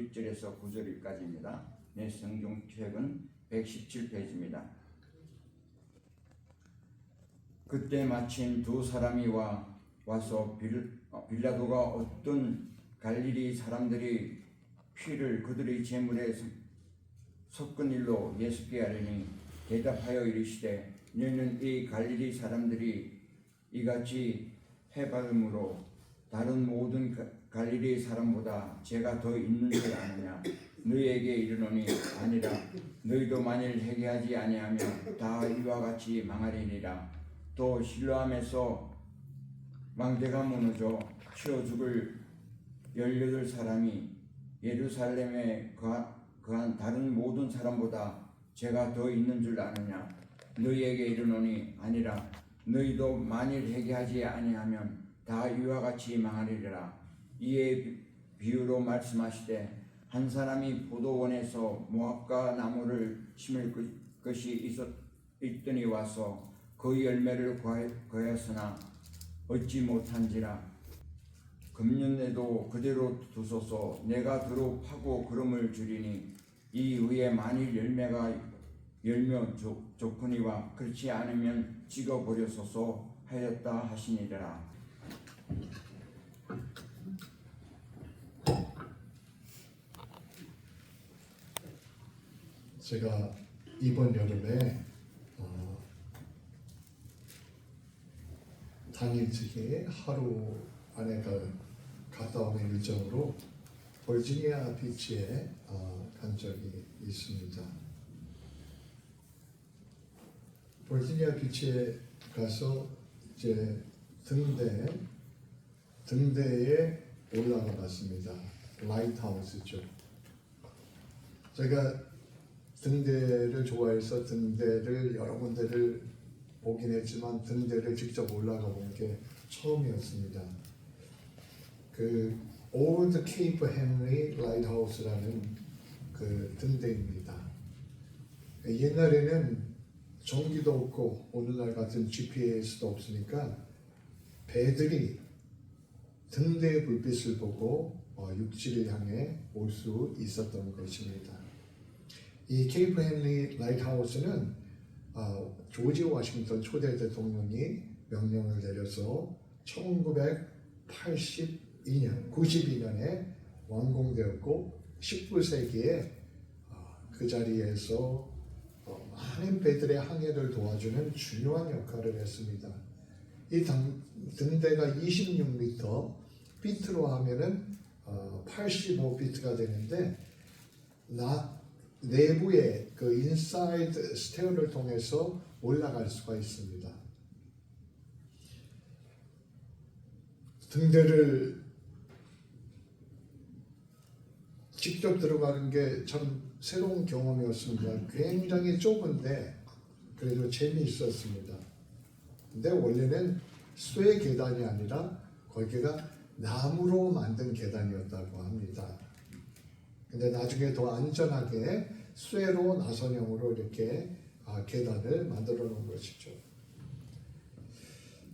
1절에서 9절까지입니다. 내 성경책은 117페이지입니다. 그때 마침 두 사람이 와서 빌라도가 어떤 갈릴리 사람들이 피를 그들의 제물에 섞은 일로 예수께 아뢰니 대답하여 이르시되 너는 이 갈릴리 사람들이 이같이 해받음으로 다른 모든 갈릴리 사람보다 죄가 더 있는 줄 아느냐? 너희에게 이르노니 아니라. 너희도 만일 회개하지 아니하면 다 이와 같이 망하리니라. 또 실로암에서 망대가 무너져 치어 죽을 18사람이 예루살렘에 거한 다른 모든 사람보다 죄가 더 있는 줄 아느냐? 너희에게 이르노니 아니라. 너희도 만일 회개하지 아니하면 다 이와 같이 망하리라. 이에 비유로 말씀하시되 한 사람이 포도원에서 무화과 나무를 심을 것이 있더니 와서 그 열매를 거하였으나 얻지 못한지라. 금년에도 그대로 두소서. 내가 두루 파고 그름을 주리니 이 위에 만일 열면 좋거니와 그렇지 않으면 찍어버려소서 하였다 하시니라. 제가 이번 여름에 당일치기 하루 안에 갔다 오는 일정으로 버지니아 비치에 간 적이 있습니다. 버지니아 비치에 가서 이제 등대에 올라가 봤습니다. 라이트하우스죠. 제가 등대를 좋아해서 등대를 여러 군데를 보긴 했지만 등대를 직접 올라가 본 게 처음이었습니다. 그 올드 케이프 헨리 라이트하우스라는 그 등대입니다. 옛날에는 전기도 없고 오늘날 같은 GPS도 없으니까 배들이 등대의 불빛을 보고 육지를 향해 올 수 있었던 것입니다. 이 케이프 헨리 라이트하우스는 조지 워싱턴 초대 대통령이 명령을 내려서 1992년에 완공되었고 19세기에 그 자리에서 많은 배들의 항해를 도와주는 중요한 역할을 했습니다. 이 등대가 26m, 비트로 하면은 85비트가 되는데 내부에 그 인사이드 스테어를 통해서 올라갈 수가 있습니다. 등대를 직접 들어가는 게 참 새로운 경험이었습니다. 굉장히 좁은데 그래도 재미있었습니다. 근데 원래는 쇠 계단이 아니라 거기가 나무로 만든 계단이었다고 합니다. 근데 나중에 더 안전하게 쇠로 나선형으로 이렇게 계단을 만들어 놓은 것이죠.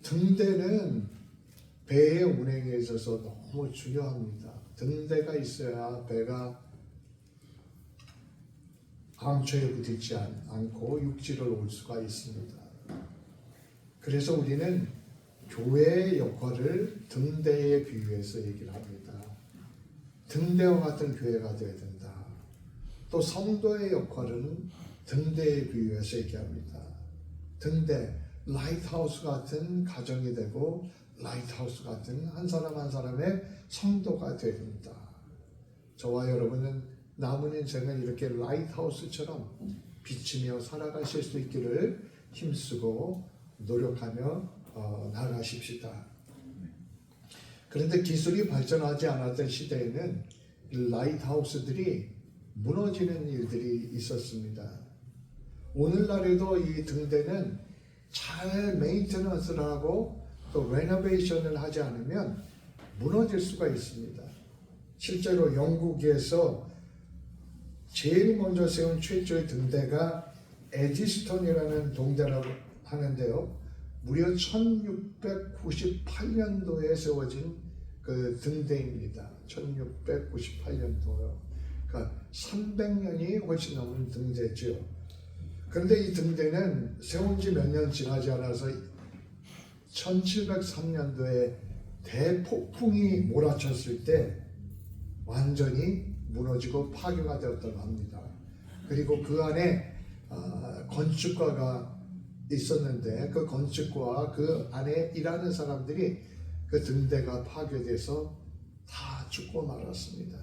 등대는 배의 운행에 있어서 너무 중요합니다. 등대가 있어야 배가 암초에 부딪지 않고 육지를 올 수가 있습니다. 그래서 우리는 교회의 역할을 등대에 비유해서 얘기를 합니다. 등대와 같은 교회가 되어야 된다. 또 성도의 역할은 등대에 비유해서 얘기합니다. 등대, 라이트하우스 같은 가정이 되고 라이트하우스 같은 한 사람 한 사람의 성도가 되어야 된다. 저와 여러분은 남은 인생을 이렇게 라이트하우스처럼 비치며 살아가실 수 있기를 힘쓰고 노력하며 나아가십시다. 그런데 기술이 발전하지 않았던 시대에는 이 라이트하우스들이 무너지는 일들이 있었습니다. 오늘날에도 이 등대는 잘 메인테넌스를 하고 또 레노베이션을 하지 않으면 무너질 수가 있습니다. 실제로 영국에서 제일 먼저 세운 최초의 등대가 에지스톤이라는 동대라고 하는데요. 무려 1698년도에 세워진 그 등대입니다. 1698년도요. 그러니까 300년이 훨씬 넘은 등대죠. 그런데 이 등대는 세운 지 몇 년 지나지 않아서 1703년도에 대폭풍이 몰아쳤을 때 완전히 무너지고 파괴가 되었다고 합니다. 그리고 그 안에 건축가가 있었는데 그 건축가와 그 안에 일하는 사람들이 그 등대가 파괴돼서 다 죽고 말았습니다.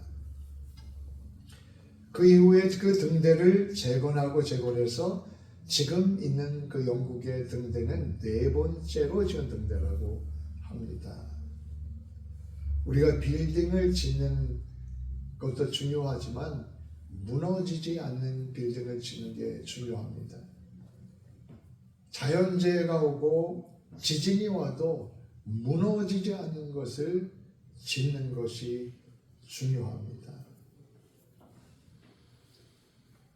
그 이후에 그 등대를 재건해서 지금 있는 그 영국의 등대는 4번째로 지은 등대라고 합니다. 우리가 빌딩을 짓는 것도 중요하지만 무너지지 않는 빌딩을 짓는 게 중요합니다. 자연재해가 오고 지진이 와도 무너지지 않는 것을 짓는 것이 중요합니다.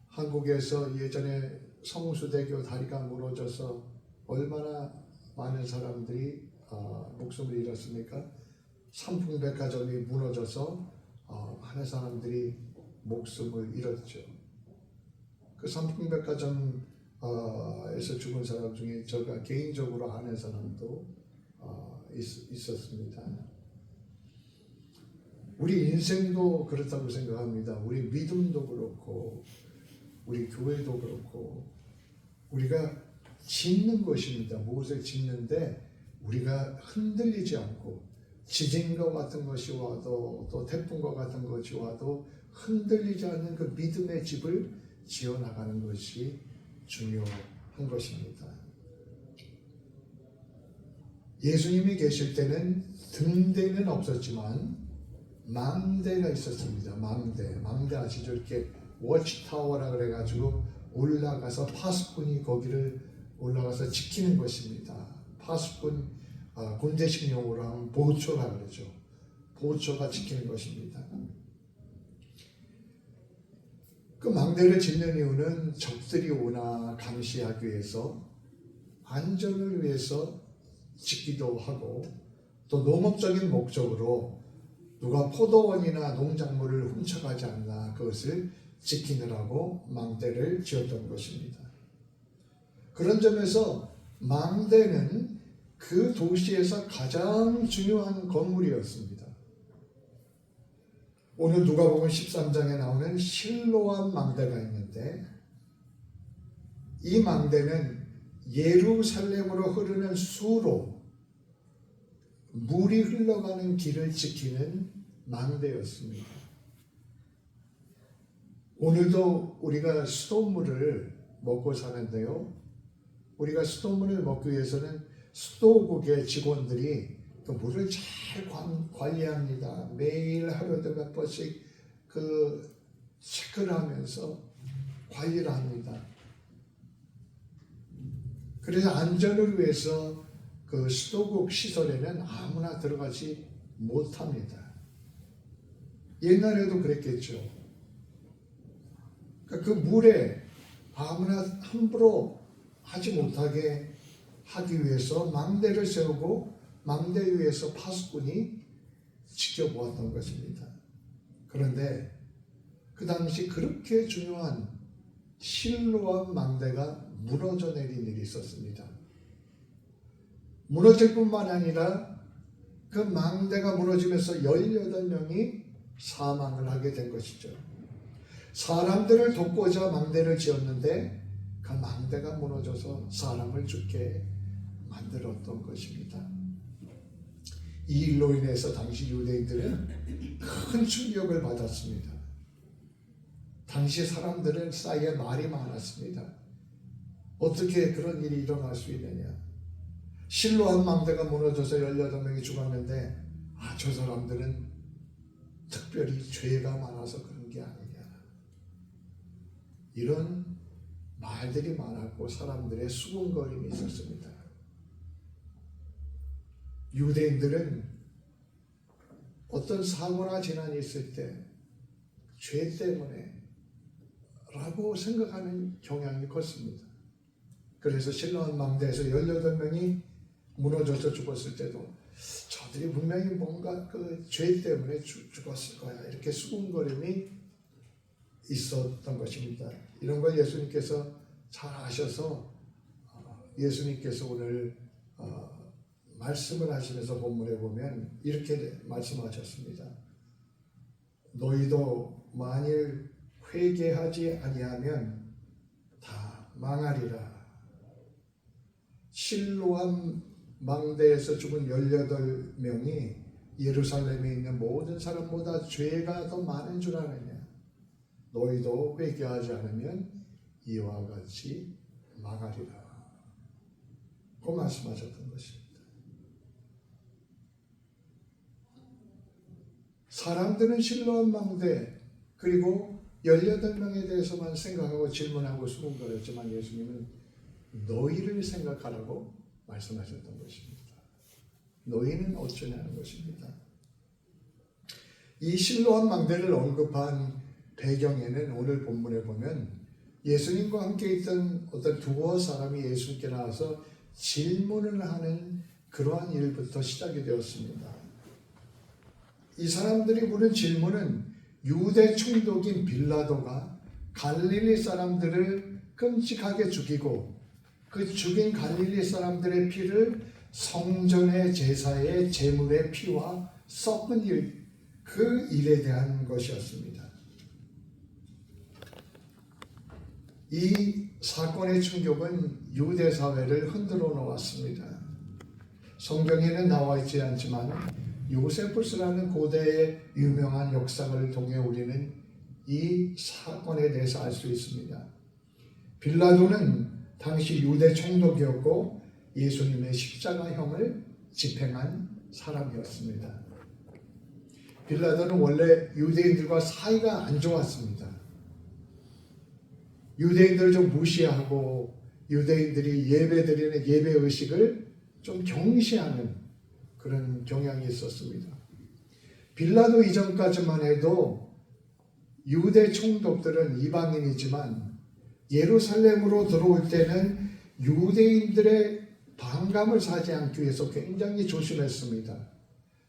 한국에서 예전에 성수대교 다리가 무너져서 얼마나 많은 사람들이 목숨을 잃었습니까? 삼풍백화점이 무너져서 많은 사람들이 목숨을 잃었죠. 그 삼풍백화점에서 죽은 사람 중에 제가 개인적으로 아는 사람도 있었습니다. 우리 인생도 그렇다고 생각합니다. 우리 믿음도 그렇고 우리 교회도 그렇고 우리가 짓는 것입니다. 무엇을 짓는데 우리가 흔들리지 않고 지진과 같은 것이 와도 또 태풍과 같은 것이 와도 흔들리지 않는 그 믿음의 집을 지어나가는 것이 중요한 것입니다. 예수님이 계실 때는 등대는 없었지만 망대가 있었습니다. 망대 아시죠? 이렇게 워치타워라 그래가지고 올라가서 파수꾼이 거기를 올라가서 지키는 것입니다. 파수꾼 군대식 용어로 하면 보초라 그러죠. 보초가 지키는 것입니다. 그 망대를 짓는 이유는 적들이 오나 감시하기 위해서 안전을 위해서 짓기도 하고 또 농업적인 목적으로 누가 포도원이나 농작물을 훔쳐가지 않나 그것을 지키느라고 망대를 지었던 것입니다. 그런 점에서 망대는 그 도시에서 가장 중요한 건물이었습니다. 오늘 누가복음 13장에 나오는 실로암 망대가 있는데 이 망대는 예루살렘으로 흐르는 수로 물이 흘러가는 길을 지키는 망대였습니다. 오늘도 우리가 수돗물을 먹고 사는데요. 우리가 수돗물을 먹기 위해서는 수도국의 직원들이 그 물을 잘 관리합니다. 매일 하루에도 몇 번씩 그 체크를 하면서 관리를 합니다. 그래서 안전을 위해서 그 수도국 시설에는 아무나 들어가지 못합니다. 옛날에도 그랬겠죠. 그 물에 아무나 함부로 하지 못하게 하기 위해서 망대를 세우고 망대 위에서 파수꾼이 지켜보았던 것입니다. 그런데 그 당시 그렇게 중요한 실로암 망대가 무너져 내린 일이 있었습니다. 무너질 뿐만 아니라 그 망대가 무너지면서 18명이 사망을 하게 된 것이죠. 사람들을 돕고자 망대를 지었는데 그 망대가 무너져서 사람을 죽게 만들었던 것입니다. 이 일로 인해서 당시 유대인들은 큰 충격을 받았습니다. 당시 사람들은 사이에 말이 많았습니다. 어떻게 그런 일이 일어날 수 있느냐. 실로암 망대가 무너져서 18명이 죽었는데 저 사람들은 특별히 죄가 많아서 그런 게 아니냐. 이런 말들이 많았고 사람들의 수군거림이 있었습니다. 유대인들은 어떤 사고나 재난이 있을 때 죄 때문에 라고 생각하는 경향이 컸습니다. 그래서 실로암 망대에서 18명이 무너져서 죽었을 때도 저들이 분명히 뭔가 그 죄 때문에 죽었을 거야 이렇게 수군거림이 있었던 것입니다. 이런 걸 예수님께서 잘 아셔서 예수님께서 오늘 말씀을 하시면서 본문에 보면 이렇게 말씀하셨습니다. 너희도 만일 회개하지 아니하면 다 망하리라. 실로암 망대에서 죽은 18명이 예루살렘에 있는 모든 사람보다 죄가 더 많은 줄 아느냐. 너희도 회개하지 않으면 이와 같이 망하리라. 그 말씀하셨던 것입니다. 사람들은 실로암 망대 그리고 18명에 대해서만 생각하고 질문하고 수군거렸지만 예수님은 너희를 생각하라고 말씀하셨던 것입니다. 너희는 어쩌냐는 것입니다. 이 실로암 망대를 언급한 배경에는 오늘 본문에 보면 예수님과 함께 있던 어떤 두어 사람이 예수님께 나와서 질문을 하는 그러한 일부터 시작이 되었습니다. 이 사람들이 물은 질문은 유대 총독인 빌라도가 갈릴리 사람들을 끔찍하게 죽이고 그 죽인 갈릴리 사람들의 피를 성전의 제사의 제물의 피와 섞은 일, 그 일에 대한 것이었습니다. 이 사건의 충격은 유대 사회를 흔들어 놓았습니다. 성경에는 나와 있지 않지만 요세푸스라는 고대의 유명한 역사를 통해 우리는 이 사건에 대해서 알 수 있습니다. 빌라도는 당시 유대 총독이었고 예수님의 십자가형을 집행한 사람이었습니다. 빌라도는 원래 유대인들과 사이가 안 좋았습니다. 유대인들을 좀 무시하고 유대인들이 예배드리는 예배의식을 좀 경시하는 그런 경향이 있었습니다. 빌라도 이전까지만 해도 유대 총독들은 이방인이지만 예루살렘으로 들어올 때는 유대인들의 반감을 사지 않기 위해서 굉장히 조심했습니다.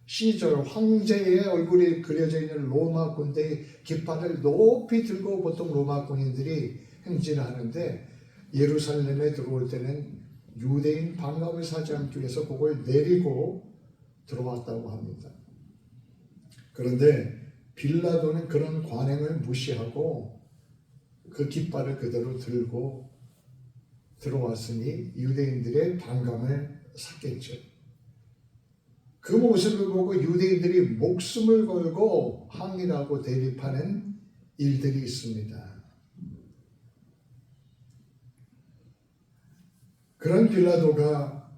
시절 황제의 얼굴이 그려져 있는 로마 군대의 깃발을 높이 들고 보통 로마 군인들이 행진하는데 예루살렘에 들어올 때는 유대인 반감을 사지 않기 위해서 그걸 내리고 들어왔다고 합니다. 그런데 빌라도는 그런 관행을 무시하고 그 깃발을 그대로 들고 들어왔으니 유대인들의 반감을 샀겠죠. 그 모습을 보고 유대인들이 목숨을 걸고 항의하고 대립하는 일들이 있습니다. 그런 빌라도가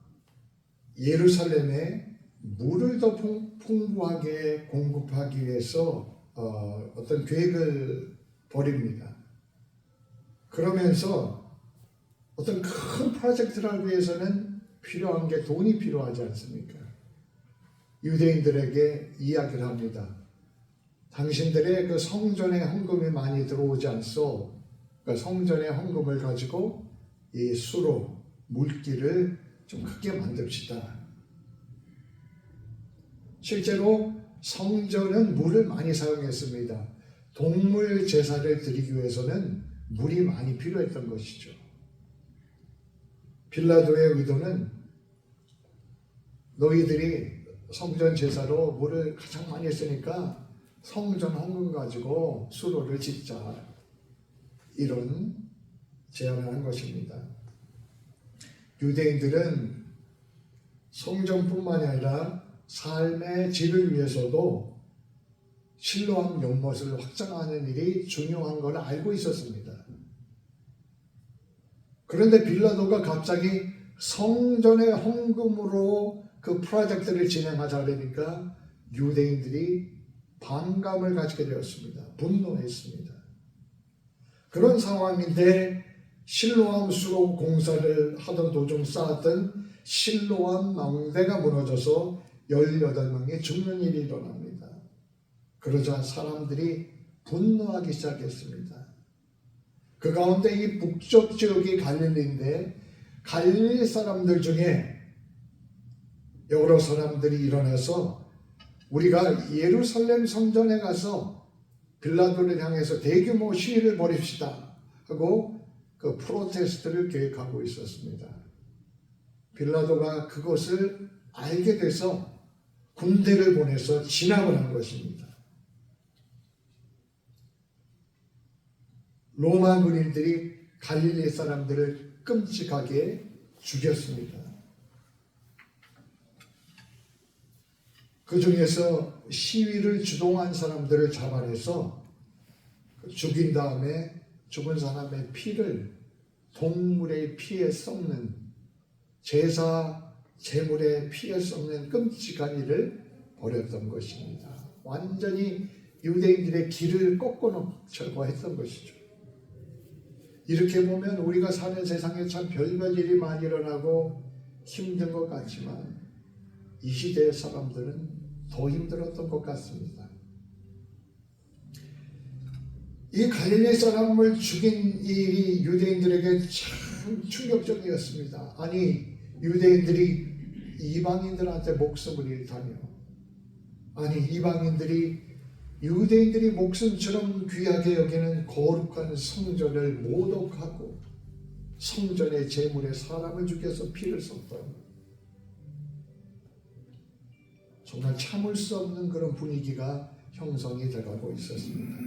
예루살렘에 물을 더 풍부하게 공급하기 위해서 어떤 계획을 벌입니다. 그러면서 어떤 큰 프로젝트를 하기 위해서는 필요한 게 돈이 필요하지 않습니까? 유대인들에게 이야기를 합니다. 당신들의 그 성전에 헌금이 많이 들어오지 않소. 그러니까 성전의 헌금을 가지고 이 수로 물기를 좀 크게 만듭시다. 실제로 성전은 물을 많이 사용했습니다. 동물 제사를 드리기 위해서는 물이 많이 필요했던 것이죠. 빌라도의 의도는 너희들이 성전 제사로 물을 가장 많이 쓰니까 성전 헌금 가지고 수로를 짓자, 이런 제안을 한 것입니다. 유대인들은 성전뿐만이 아니라 삶의 질을 위해서도 실로암 연못을 확장하는 일이 중요한 걸 알고 있었습니다. 그런데 빌라도가 갑자기 성전의 헌금으로 그 프로젝트를 진행하자 그러니까 유대인들이 반감을 가지게 되었습니다. 분노했습니다. 그런 상황인데 실로암 수로 공사를 하던 도중 쌓았던 실로암 망대가 무너져서 18명이 죽는 일이 일어납니다. 그러자 사람들이 분노하기 시작했습니다. 그 가운데 이 북쪽 지역이 갈릴리인데 갈릴리 사람들 중에 여러 사람들이 일어나서 우리가 예루살렘 성전에 가서 빌라도를 향해서 대규모 시위를 벌입시다 하고 그 프로테스트를 계획하고 있었습니다. 빌라도가 그것을 알게 돼서 군대를 보내서 진압을 한 것입니다. 로마 군인들이 갈릴리 사람들을 끔찍하게 죽였습니다. 그 중에서 시위를 주동한 사람들을 잡아내서 죽인 다음에 죽은 사람의 피를 동물의 피에 섞는, 제사 제물의 피에 섞는 끔찍한 일을 벌였던 것입니다. 완전히 유대인들의 길을 꺾어놓자고 했던 것이죠. 이렇게 보면 우리가 사는 세상에 참 별별 일이 많이 일어나고 힘든 것 같지만 이 시대의 사람들은 더 힘들었던 것 같습니다. 이 갈릴리 사람을 죽인 일이 유대인들에게 참 충격적이었습니다. 아니, 유대인들이 이방인들한테 목숨을 잃다며, 아니, 이방인들이 유대인들이 목숨처럼 귀하게 여기는 거룩한 성전을 모독하고 성전의 제물에 사람을 죽여서 피를 쏟던, 정말 참을 수 없는 그런 분위기가 형성이 돼가고 있었습니다.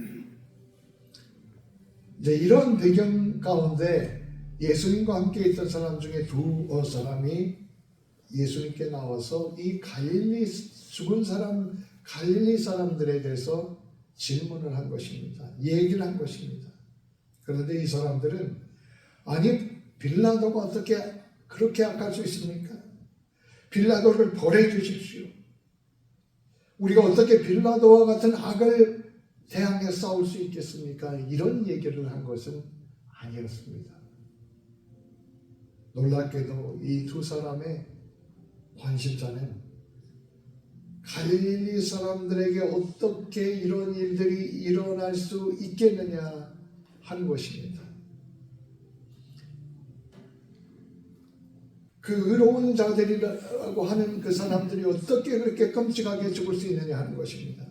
이제 이런 배경 가운데 예수님과 함께 있던 사람 중에 두 사람이 예수님께 나와서 이 갈릴리 죽은 사람, 갈릴리 사람들에 대해서 질문을 한 것입니다. 얘기를 한 것입니다. 그런데 이 사람들은, 아니, 빌라도가 어떻게 그렇게 악할 수 있습니까? 빌라도를 벌해 주십시오. 우리가 어떻게 빌라도와 같은 악을 대항해 싸울 수 있겠습니까? 이런 얘기를 한 것은 아니었습니다. 놀랍게도 이 두 사람의 관심사는 갈릴리 사람들에게 어떻게 이런 일들이 일어날 수 있겠느냐 하는 것입니다. 그 의로운 자들이라고 하는 그 사람들이 어떻게 그렇게 끔찍하게 죽을 수 있느냐 하는 것입니다.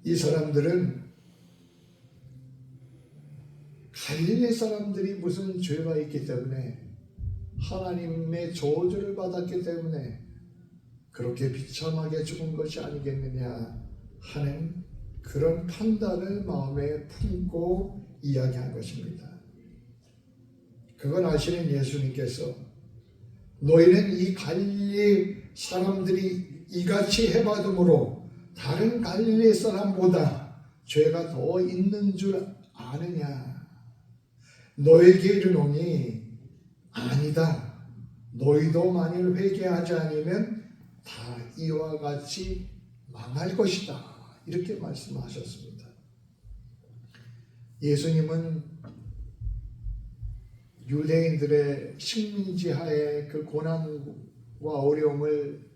이 사람들은 갈릴리 사람들이 무슨 죄가 있기 때문에, 하나님의 저주를 받았기 때문에 그렇게 비참하게 죽은 것이 아니겠느냐 하는 그런 판단을 마음에 품고 이야기한 것입니다. 그걸 아시는 예수님께서, 너희는 이 갈릴리 사람들이 이같이 해받음으로 다른 갈릴리 사람보다 죄가 더 있는 줄 아느냐? 너에게 이르노니 아니다. 너희도 만일 회개하지 않으면 다 이와 같이 망할 것이다. 이렇게 말씀하셨습니다. 예수님은 유대인들의 식민지하의 그 고난과 어려움을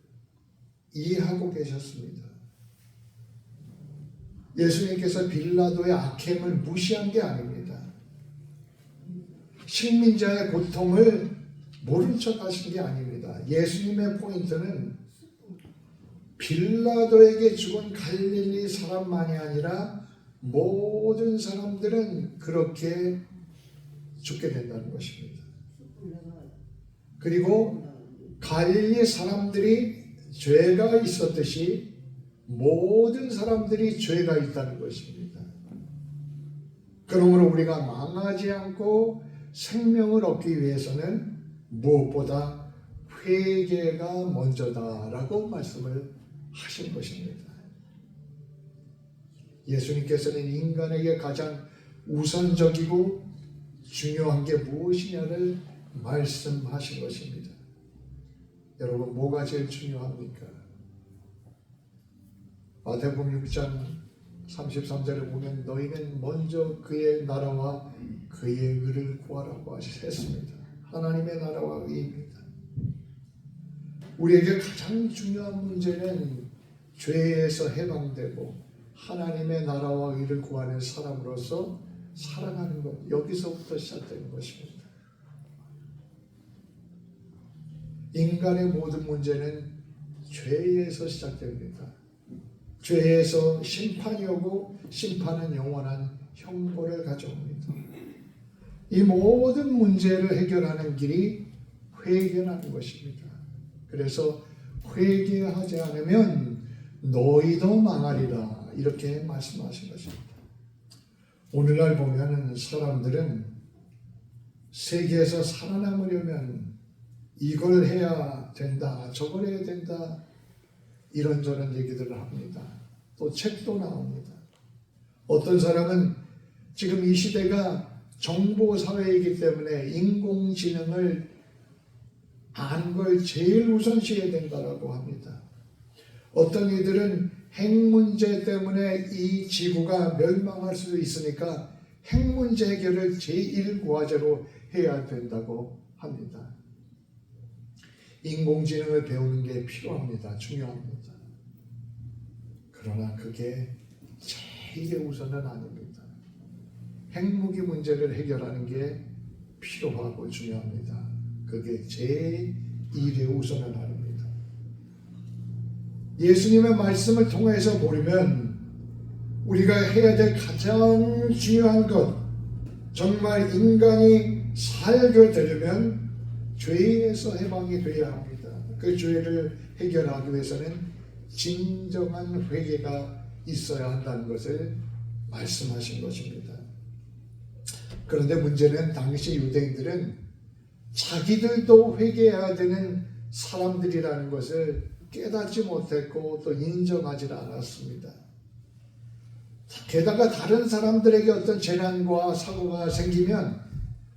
이해하고 계셨습니다. 예수님께서 빌라도의 악행을 무시한 게 아닙니다. 식민자의 고통을 모른 척 하신 게 아닙니다. 예수님의 포인트는 빌라도에게 죽은 갈릴리 사람만이 아니라 모든 사람들은 그렇게 죽게 된다는 것입니다. 그리고 갈릴리 사람들이 죄가 있었듯이 모든 사람들이 죄가 있다는 것입니다. 그러므로 우리가 망하지 않고 생명을 얻기 위해서는 무엇보다 회개가 먼저다라고 말씀을 하신 것입니다. 예수님께서는 인간에게 가장 우선적이고 중요한 게 무엇이냐를 말씀하신 것입니다. 여러분, 뭐가 제일 중요합니까? 마태복음 6장 33절에 보면 너희는 먼저 그의 나라와 그의 의를 구하라고 했습니다. 하나님의 나라와 의입니다. 우리에게 가장 중요한 문제는 죄에서 해방되고 하나님의 나라와 의를 구하는 사람으로서 살아가는 것, 여기서부터 시작되는 것입니다. 인간의 모든 문제는 죄에서 시작됩니다. 죄에서 심판이 오고 심판은 영원한 형벌을 가져옵니다. 이 모든 문제를 해결하는 길이 회개라는 것입니다. 그래서 회개하지 않으면 너희도 망하리라 이렇게 말씀하신 것입니다. 오늘날 보면 사람들은 세계에서 살아남으려면 이걸 해야 된다, 저걸 해야 된다 이런저런 얘기들을 합니다. 또 책도 나옵니다. 어떤 사람은 지금 이 시대가 정보사회이기 때문에 인공지능을 아는 걸 제일 우선시해야 된다라고 합니다. 어떤 이들은 핵 문제 때문에 이 지구가 멸망할 수도 있으니까 핵 문제 해결을 제1과제로 해야 된다고 합니다. 인공지능을 배우는 게 필요합니다. 중요합니다. 그러나 그게 제일의 우선은 아닙니다. 핵무기 문제를 해결하는 게 필요하고 중요합니다. 그게 제1의 우선은 아닙니다. 예수님의 말씀을 통해서 보려면 우리가 해야 될 가장 중요한 것, 정말 인간이 살게 되려면 죄에서 해방이 되어야 합니다. 그 죄를 해결하기 위해서는 진정한 회개가 있어야 한다는 것을 말씀하신 것입니다. 그런데 문제는 당시 유대인들은 자기들도 회개해야 되는 사람들이라는 것을 깨닫지 못했고 또 인정하지 않았습니다. 게다가 다른 사람들에게 어떤 재난과 사고가 생기면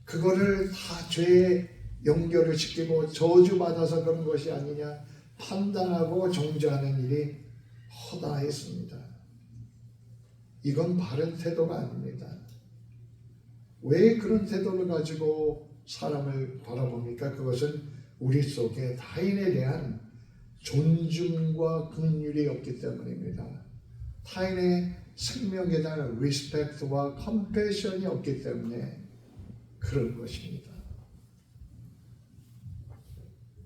그거를 다 죄에 연결을 시키고 저주받아서 그런 것이 아니냐 판단하고 정죄하는 일이 허다했습니다. 이건 바른 태도가 아닙니다. 왜 그런 태도를 가지고 사람을 바라봅니까? 그것은 우리 속에 타인에 대한 존중과 긍휼이 없기 때문입니다. 타인의 생명에 대한 리스펙트와 컴패션이 없기 때문에 그런 것입니다.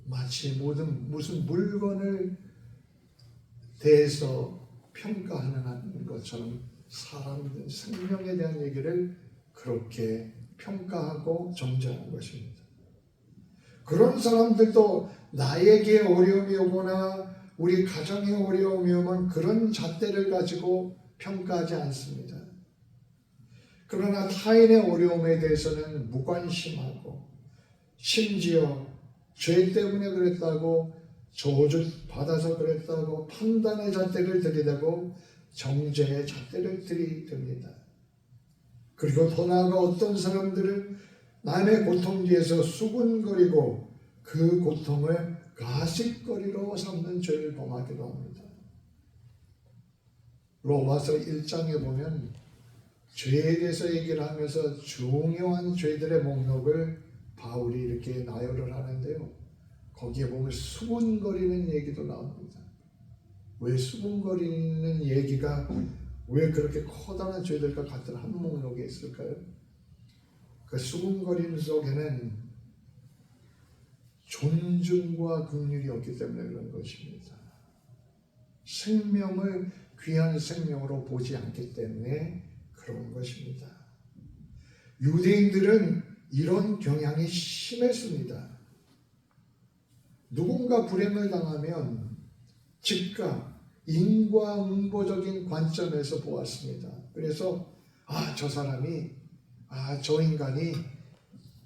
마치 무슨 물건을 대해서 평가하는 것처럼 사람들 생명에 대한 얘기를 그렇게 평가하고 정죄하는 것입니다. 그런 사람들도 나에게 어려움이 오거나 우리 가정에 어려움이 오면 그런 잣대를 가지고 평가하지 않습니다. 그러나 타인의 어려움에 대해서는 무관심하고 심지어 죄 때문에 그랬다고 저주 받아서 그랬다고 판단의 잣대를 들이대고 정죄의 잣대를 들이댑니다. 그리고 더 나아가 어떤 사람들은 남의 고통 뒤에서 수군거리고 그 고통을 가십거리로 삼는 죄를 범하기도 합니다. 로마서 1장에 보면 죄에 대해서 얘기를 하면서 중요한 죄들의 목록을 바울이 이렇게 나열을 하는데요. 거기에 보면 수군거리는 얘기도 나옵니다. 왜 수군거리는 얘기가 왜 그렇게 커다란 죄들과 같은 한 목록에 있을까요? 그 수군거림 속에는 존중과 긍휼이 없기 때문에 그런 것입니다. 생명을 귀한 생명으로 보지 않기 때문에 그런 것입니다. 유대인들은 이런 경향이 심했습니다. 누군가 불행을 당하면 즉각 인과응보적인 관점에서 보았습니다. 그래서 저 사람이 저 인간이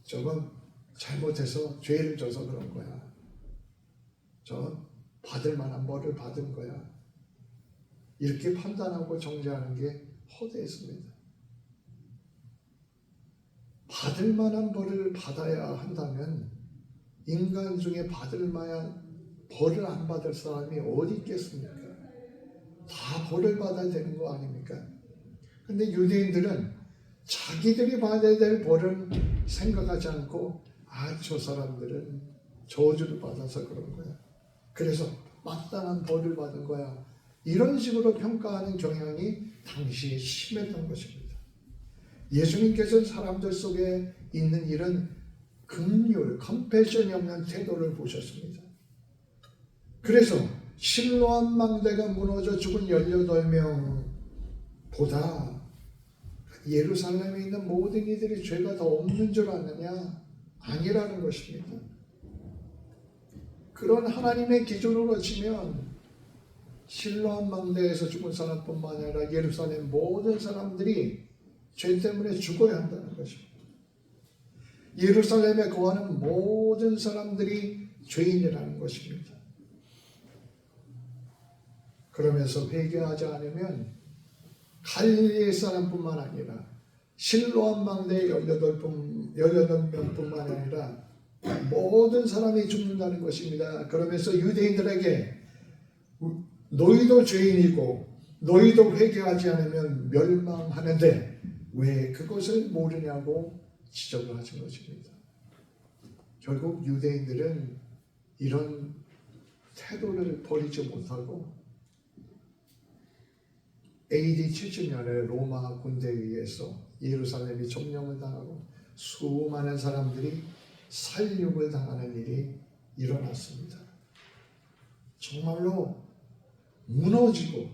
저건 잘못해서 죄를 져서 그런 거야. 저 받을 만한 벌을 받은 거야. 이렇게 판단하고 정죄하는 게 허대했습니다. 받을 만한 벌을 받아야 한다면 인간 중에 받을 만한 벌을 안 받을 사람이 어디 있겠습니까? 다 벌을 받아야 되는 거 아닙니까? 근데 유대인들은 자기들이 받아야 될 벌은 생각하지 않고 저 사람들은 저주를 받아서 그런 거야. 그래서 마땅한 벌을 받은 거야. 이런 식으로 평가하는 경향이 당시에 심했던 것입니다. 예수님께서는 사람들 속에 있는 이런 긍휼, 컴패션이 없는 태도를 보셨습니다. 그래서 실로암 망대가 무너져 죽은 18명보다 예루살렘에 있는 모든 이들이 죄가 더 없는 줄 아느냐? 아니라는 것입니다. 그런 하나님의 기준으로 치면 실로암 망대에서 죽은 사람뿐만 아니라 예루살렘 모든 사람들이 죄 때문에 죽어야 한다는 것입니다. 예루살렘에 거하는 모든 사람들이 죄인이라는 것입니다. 그러면서 회개하지 않으면 갈릴리 사람뿐만 아니라 실로암 망대의 18명뿐만 아니라 모든 사람이 죽는다는 것입니다. 그러면서 유대인들에게 너희도 죄인이고 너희도 회개하지 않으면 멸망하는데 왜 그것을 모르냐고 지적을 하신 것입니다. 결국 유대인들은 이런 태도를 버리지 못하고 AD 70년에 로마 군대에 의해서 예루살렘이 점령을 당하고 수많은 사람들이 살육을 당하는 일이 일어났습니다. 정말로 무너지고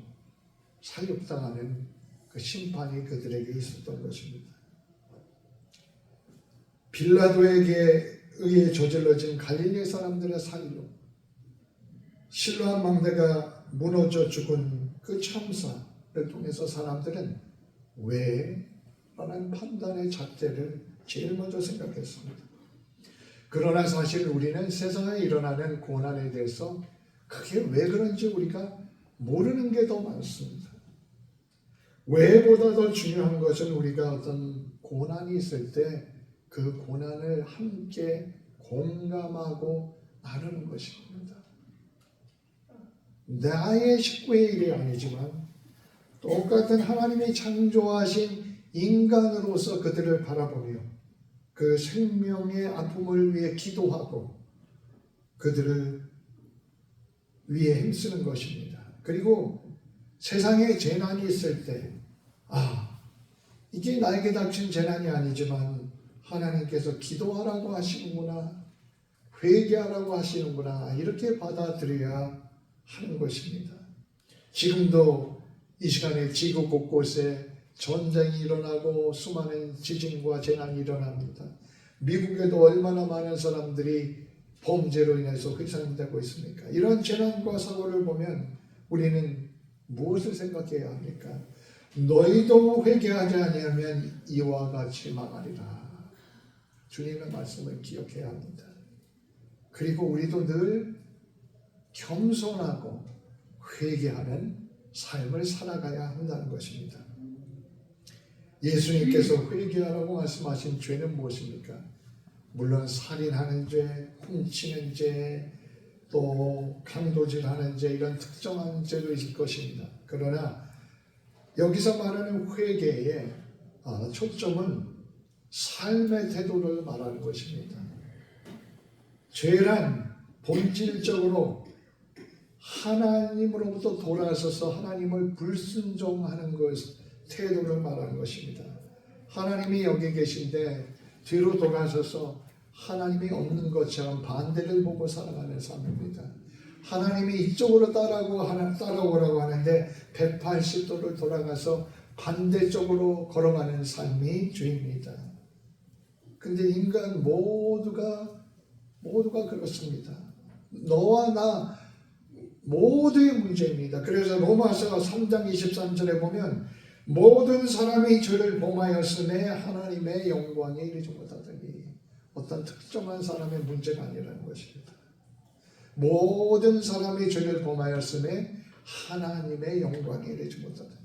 살육당하는 그 심판이 그들에게 있었던 것입니다. 빌라도에게 의해 저질러진 갈릴리 사람들의 살육, 실로암 망대가 무너져 죽은 그 참사를 통해서 사람들은 왜? 라는 판단의 잣대를 제일 먼저 생각했습니다. 그러나 사실 우리는 세상에 일어나는 고난에 대해서 그게 왜 그런지 우리가 모르는 게 더 많습니다. 왜보다 더 중요한 것은 우리가 어떤 고난이 있을 때 그 고난을 함께 공감하고 나누는 것입니다. 나의 식구의 일이 아니지만 똑같은 하나님이 창조하신 인간으로서 그들을 바라보며 그 생명의 아픔을 위해 기도하고 그들을 위해 힘쓰는 것입니다. 그리고 세상에 재난이 있을 때 이게 나에게 닥친 재난이 아니지만 하나님께서 기도하라고 하시는구나, 회개하라고 하시는구나, 이렇게 받아들여야 하는 것입니다. 지금도 이 시간에 지구 곳곳에 전쟁이 일어나고 수많은 지진과 재난이 일어납니다. 미국에도 얼마나 많은 사람들이 범죄로 인해서 희생되고 있습니까? 이런 재난과 사고를 보면 우리는 무엇을 생각해야 합니까? 너희도 회개하지 아니하면 이와 같이 망하리라. 주님의 말씀을 기억해야 합니다. 그리고 우리도 늘 겸손하고 회개하는 삶을 살아가야 한다는 것입니다. 예수님께서 회개하라고 말씀하신 죄는 무엇입니까? 물론 살인하는 죄, 훔치는 죄, 또 강도질하는 죄, 이런 특정한 죄도 있을 것입니다. 그러나 여기서 말하는 회개의 초점은 삶의 태도를 말하는 것입니다. 죄란 본질적으로 하나님으로부터 돌아서서 하나님을 불순종하는 태도를 말하는 것입니다. 하나님이 여기 계신데 뒤로 돌아서서 하나님이 없는 것처럼 반대를 보고 살아가는 삶입니다. 하나님이 이쪽으로 따라오라고 하는데 180도를 돌아가서 반대쪽으로 걸어가는 삶이 죄입니다. 근데 인간 모두가 그렇습니다. 너와 나 모두의 문제입니다. 그래서 로마서 3장 23절에 보면 모든 사람이 죄를 범하였음에 하나님의 영광에 이르지 못하더니, 어떤 특정한 사람의 문제가 아니라는 것입니다. 모든 사람이 죄를 범하였음에 하나님의 영광에 이르지 못하더니,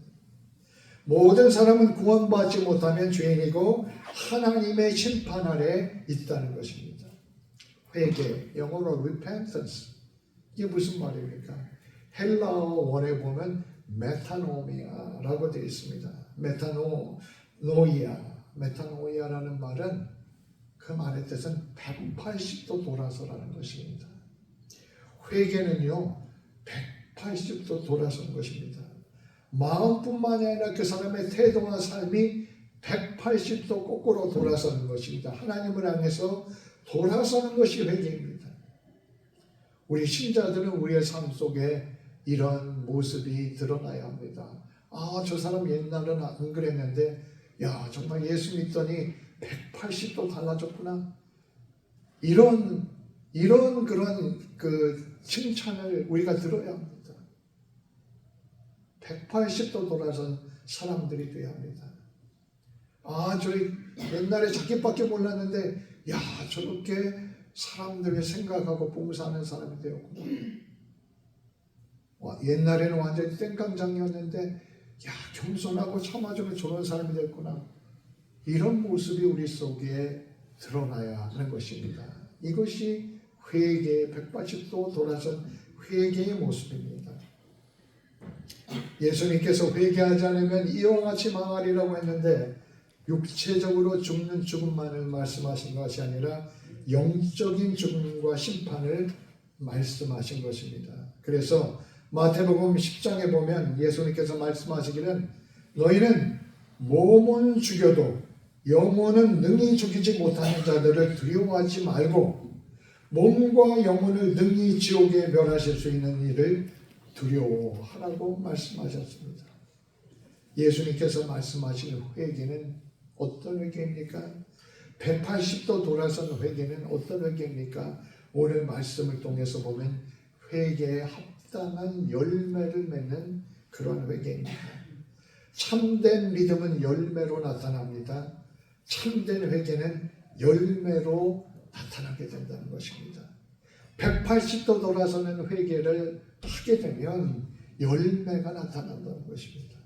모든 사람은 구원받지 못하면 죄인이고 하나님의 심판 아래 있다는 것입니다. 회개, 영어로 repentance, 이게 무슨 말입니까? 헬라어 원에 보면 메타노미아라고 되어 있습니다. 메타노이아라는 말은 그 말의 뜻은 180도 돌아서라는 것입니다. 회개는요 180도 돌아선 것입니다. 마음뿐만 아니라 그 사람의 태도와 삶이 180도 거꾸로 돌아서는 것입니다. 하나님을 향해서 돌아서는 것이 회개입니다. 우리 신자들은 우리의 삶 속에 이런 모습이 드러나야 합니다. 아, 저 사람 옛날은 안 그랬는데 야, 정말 예수 믿더니 180도 달라졌구나. 이런 그런 그 칭찬을 우리가 들어야 합니다. 180도 돌아선 사람들이 되어야 합니다. 아, 저 옛날에 자기밖에 몰랐는데 야, 저렇게 사람들을 생각하고 봉사하는 사람이 되었구나. 와, 옛날에는 완전히 땡깡장이었는데 야, 겸손하고 참아주는 저런 사람이 됐구나. 이런 모습이 우리 속에 드러나야 하는 것입니다. 이것이 회개 180도 돌아선 회개의 모습입니다. 예수님께서 회개하지 않으면 이와 같이 망하리라고 했는데 육체적으로 죽는 죽음만을 말씀하신 것이 아니라 영적인 죽음과 심판을 말씀하신 것입니다. 그래서 마태복음 10장에 보면 예수님께서 말씀하시기를 너희는 몸은 죽여도 영혼은 능히 죽이지 못하는 자들을 두려워하지 말고 몸과 영혼을 능히 지옥에 멸하실 수 있는 일을 두려워하라고 말씀하셨습니다. 예수님께서 말씀하신 회개는 어떤 회개입니까? 180도 돌아선 회개는 어떤 회개입니까? 오늘 말씀을 통해서 보면 회개에 합당한 열매를 맺는 그런 회개입니다. 참된 믿음은 열매로 나타납니다. 참된 회개는 열매로 나타나게 된다는 것입니다. 180도 돌아서는 회개를 하게 되면 열매가 나타난다는 것입니다.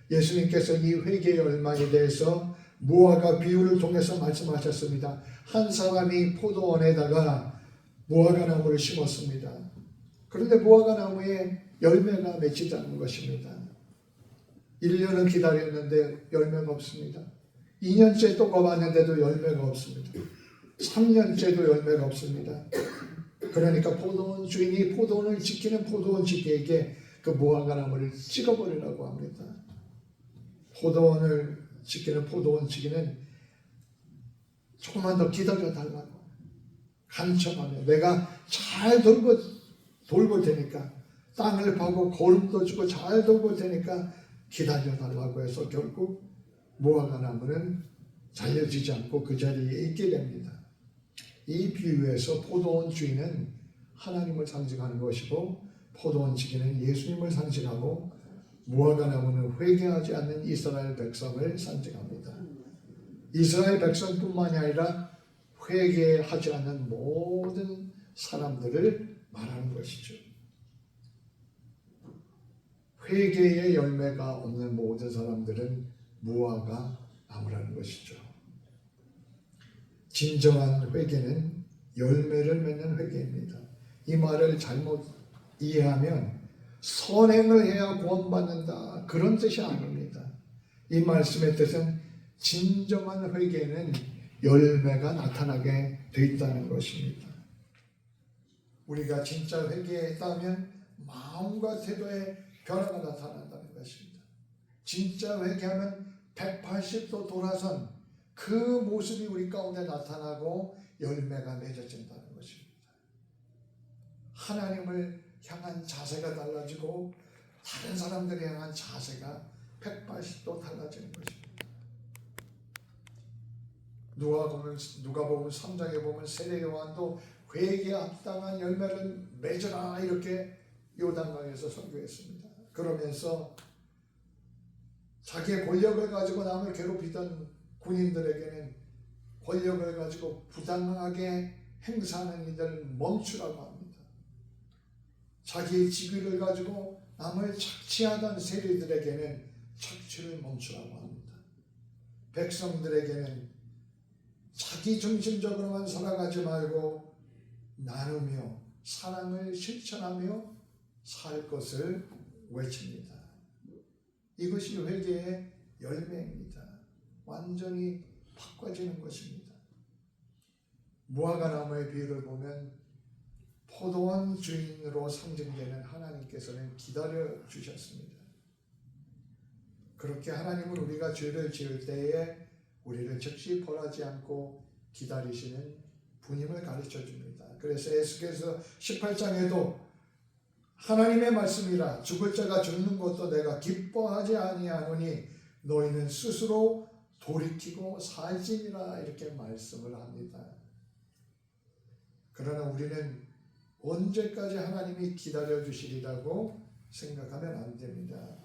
예수님께서 이 회개의 열매에 대해서 무화과 비유를 통해서 말씀하셨습니다. 한 사람이 포도원에다가 무화과 나무를 심었습니다. 그런데 무화과 나무에 열매가 맺히지 않는 것입니다. 1년을 기다렸는데 열매가 없습니다. 2년째 또 가봤는데도 열매가 없습니다. 3년째도 열매가 없습니다. 그러니까 포도원 주인이 포도원을 지키는 포도원 지기에게 그 무화과 나무를 찍어버리라고 합니다. 포도원을 지키는 포도원 지기는 조금만 더 기다려달라고 간청하며 내가 잘 돌볼 테니까 땅을 파고 거름도 주고 잘 돌볼 테니까 기다려달라고 해서 결국 무화과 나무는 잘려지지 않고 그 자리에 있게 됩니다. 이 비유에서 포도원 주인은 하나님을 상징하는 것이고 포도원 지기는 예수님을 상징하고 무화과 나무는 회개하지 않는 이스라엘 백성을 상징합니다. 이스라엘 백성뿐만이 아니라 회개하지 않는 모든 사람들을 말하는 것이죠. 회개의 열매가 없는 모든 사람들은 무화과 나무라는 것이죠. 진정한 회개는 열매를 맺는 회개입니다. 이 말을 잘못 이해하면 선행을 해야 구원받는다 그런 뜻이 아닙니다. 이 말씀의 뜻은 진정한 회개는 열매가 나타나게 돼 있다는 것입니다. 우리가 진짜 회개했다면 마음과 태도에 변화가 나타난다는 것입니다. 진짜 회개하면 180도 돌아선 그 모습이 우리 가운데 나타나고 열매가 맺어진다는 것입니다. 하나님을 향한 자세가 달라지고 다른 사람들을 향한 자세가 180도 달라지는 것입니다. 누가복음 3장에 보면 세례 요한도 회개에 합당한 열매를 맺으라 이렇게 요단강에서 선교했습니다. 그러면서 자기의 권력을 가지고 남을 괴롭히던 군인들에게는 권력을 가지고 부당하게 행사하는 이들을 멈추라고 합니다. 자기의 직위를 가지고 남을 착취하던 세리들에게는 착취를 멈추라고 합니다. 백성들에게는 자기 중심적으로만 살아가지 말고 나누며 사랑을 실천하며 살 것을 외칩니다. 이것이 회개의 열매입니다. 완전히 바꿔지는 것입니다. 무화과 나무의 비유를 보면 포도원 주인으로 상징되는 하나님께서는 기다려 주셨습니다. 그렇게 하나님은 우리가 죄를 지을 때에 우리를 즉시 벌하지 않고 기다리시는 분임을 가르쳐 줍니다. 그래서 에스겔서 18장에도 하나님의 말씀이라 죽을 자가 죽는 것도 내가 기뻐하지 아니하노니 너희는 스스로 돌이키고 살지니라 이렇게 말씀을 합니다. 그러나 우리는 언제까지 하나님이 기다려 주시리라고 생각하면 안 됩니다.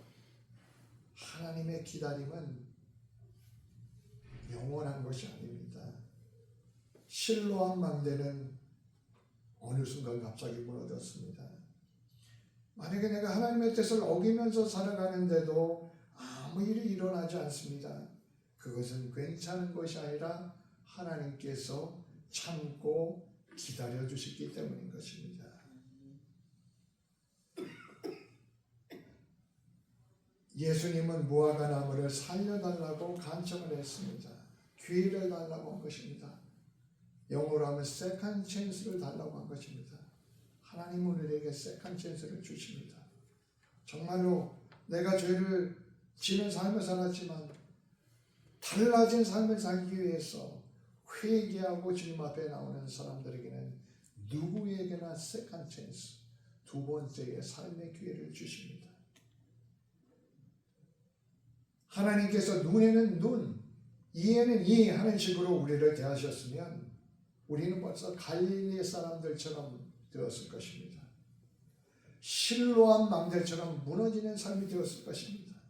하나님의 기다림은 영원한 것이 아닙니다. 실로암 망대는 어느 순간 갑자기 무너졌습니다. 만약에 내가 하나님의 뜻을 어기면서 살아가는데도 아무 일이 일어나지 않습니다. 그것은 괜찮은 것이 아니라 하나님께서 참고 기다려 주셨기 때문인 것입니다. 예수님은 무화과 나무를 살려달라고 간청을 했습니다. 기회를 달라고 한 것입니다. 영어로 하면 세컨드 찬스를 달라고 한 것입니다. 하나님은 우리에게 세컨드 찬스를 주십니다. 정말로 내가 죄를 지는 삶을 살았지만 달라진 삶을 살기 위해서 회개하고 주님 앞에 나오는 사람들에게는 누구에게나 세컨드 찬스, 두 번째의 삶의 기회를 주십니다. 하나님께서 눈에는 눈, 이에는 이 하는 식으로 우리를 대하셨으면 우리는 벌써 갈릴리 사람들처럼 되었을 것입니다. 실로암 망대처럼 무너지는 삶이 되었을 것입니다.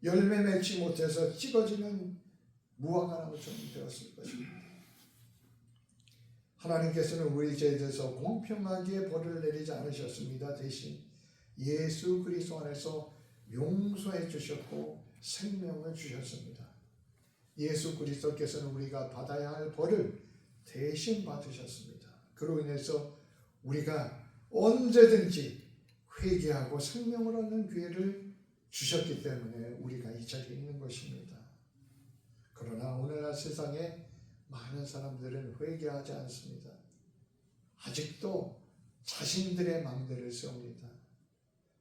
열매 맺지 못해서 찍어지는 무화과나무처럼 되었을 것입니다. 하나님께서는 우리 죄에 대해서 공평하게 벌을 내리지 않으셨습니다. 대신 예수 그리스도 안에서 용서해 주셨고 생명을 주셨습니다. 예수 그리스도께서는 우리가 받아야 할 벌을 대신 받으셨습니다. 그로 인해서 우리가 언제든지 회개하고 생명을 얻는 기회를 주셨기 때문에 우리가 이 자리에 있는 것입니다. 그러나 오늘날 세상에 많은 사람들은 회개하지 않습니다. 아직도 자신들의 망대를 세웁니다.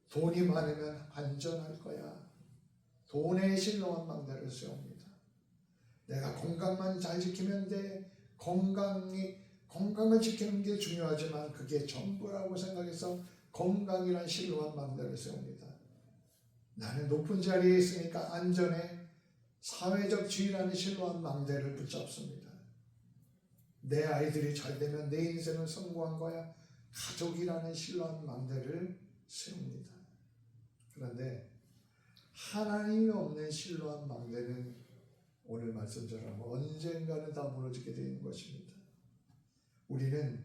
돈이 많으면 안전할 거야. 돈에 실로암 망대를 세웁니다. 내가 건강만 잘 지키면 돼. 건강을 지키는 게 중요하지만 그게 전부라고 생각해서 건강이란 실로암 망대를 세웁니다. 나는 높은 자리에 있으니까 안전해. 사회적 지위라는 실로암 망대를 붙잡습니다. 내 아이들이 잘 되면 내 인생은 성공한 거야. 가족이라는 실로암 망대를 세웁니다. 그런데 하나님이 없는 실로암 망대는 오늘 말씀처럼 언젠가는 다 무너지게 되는 것입니다. 우리는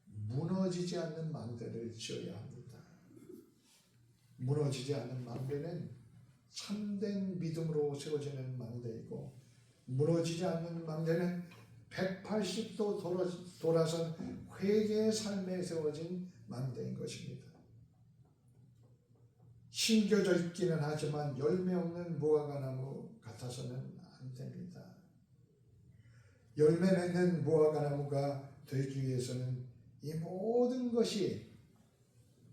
무너지지 않는 망대를 지어야 합니다. 무너지지 않는 망대는 참된 믿음으로 세워지는 망대이고, 무너지지 않는 망대는 180도 돌아선 회개의 삶에 세워진 망대인 것입니다. 심겨져 있기는 하지만 열매 없는 무화과나무 같아서는 안 됩니다. 열매 맺는 무화과나무가 되기 위해서는 이 모든 것이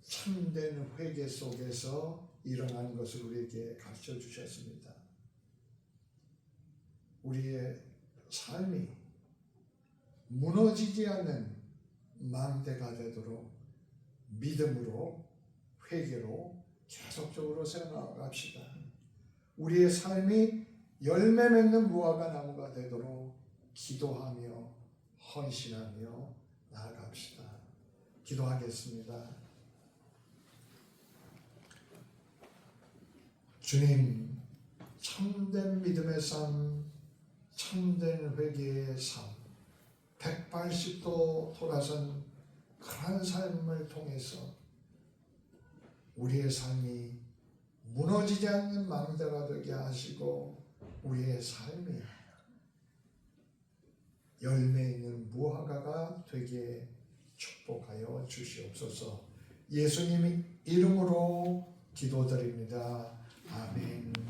참된 회개 속에서 일어나는 것을 우리에게 가르쳐 주셨습니다. 우리의 삶이 무너지지 않는 망대가 되도록 믿음으로, 회개로 계속적으로 세워나갑시다. 우리의 삶이 열매 맺는 무화과 나무가 되도록 기도하며 헌신하며 나아갑시다. 기도하겠습니다. 주님, 참된 믿음의 삶, 참된 회개의 삶, 180도 돌아선 그런 삶을 통해서 우리의 삶이 무너지지 않는 망대가 되게 하시고 우리의 삶이 열매 있는 무화과가 되게 축복하여 주시옵소서. 예수님 이름으로 기도드립니다. 아멘.